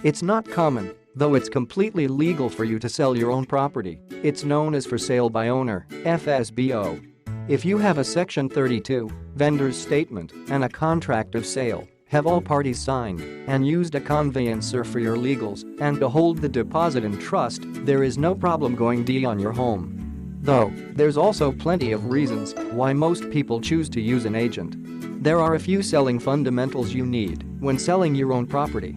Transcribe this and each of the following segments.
It's not common, though it's completely legal for you to sell your own property. It's known as for sale by owner, FSBO. If you have a Section 32, vendor's statement, and a contract of sale, have all parties signed, and used a conveyancer for your legals, and to hold the deposit in trust, there is no problem going D on your home. Though, there's also plenty of reasons why most people choose to use an agent. There are a few selling fundamentals you need when selling your own property.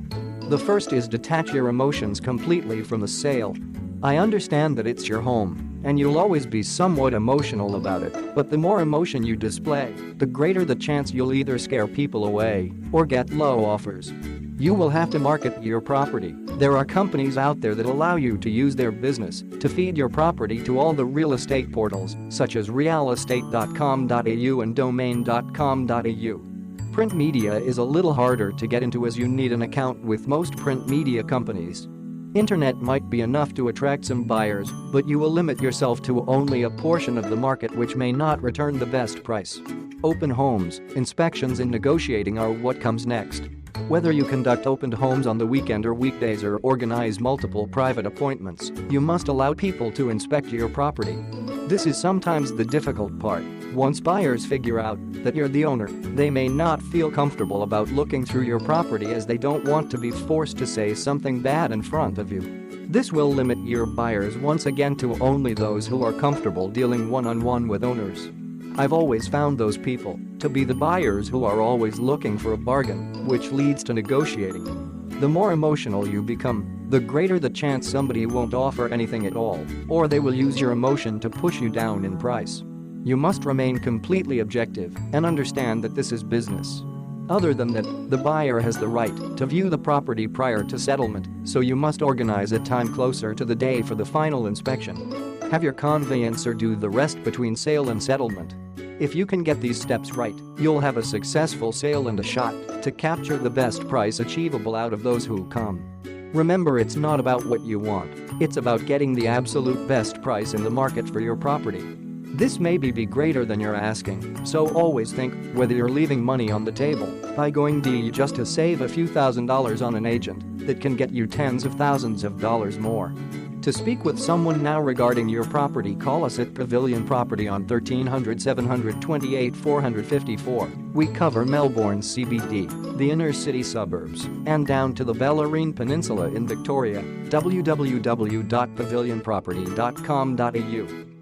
The first is detach your emotions completely from the sale. I understand that it's your home, and you'll always be somewhat emotional about it, but the more emotion you display, the greater the chance you'll either scare people away or get low offers. You will have to market your property. There are companies out there that allow you to use their business to feed your property to all the real estate portals, such as realestate.com.au and domain.com.au. Print media is a little harder to get into as you need an account with most print media companies. Internet might be enough to attract some buyers, but you will limit yourself to only a portion of the market which may not return the best price. Open homes, inspections and negotiating are what comes next. Whether you conduct opened homes on the weekend or weekdays or organize multiple private appointments, you must allow people to inspect your property. This is sometimes the difficult part. Once buyers figure out that you're the owner, they may not feel comfortable about looking through your property as they don't want to be forced to say something bad in front of you. This will limit your buyers once again to only those who are comfortable dealing one-on-one with owners. I've always found those people to be the buyers who are always looking for a bargain, which leads to negotiating. The more emotional you become, the greater the chance somebody won't offer anything at all, or they will use your emotion to push you down in price. You must remain completely objective and understand that this is business. Other than that, the buyer has the right to view the property prior to settlement, so you must organize a time closer to the day for the final inspection. Have your conveyancer do the rest between sale and settlement. If you can get these steps right, you'll have a successful sale and a shot to capture the best price achievable out of those who come. Remember, it's not about what you want, it's about getting the absolute best price in the market for your property. This may be greater than you're asking, so always think whether you're leaving money on the table by going D just to save a few $1,000s on an agent that can get you tens of thousands of dollars more. To speak with someone now regarding your property, call us at Pavilion Property on 1300 728 454. We cover Melbourne CBD, the inner city suburbs, and down to the Bellarine Peninsula in Victoria. www.pavilionproperty.com.au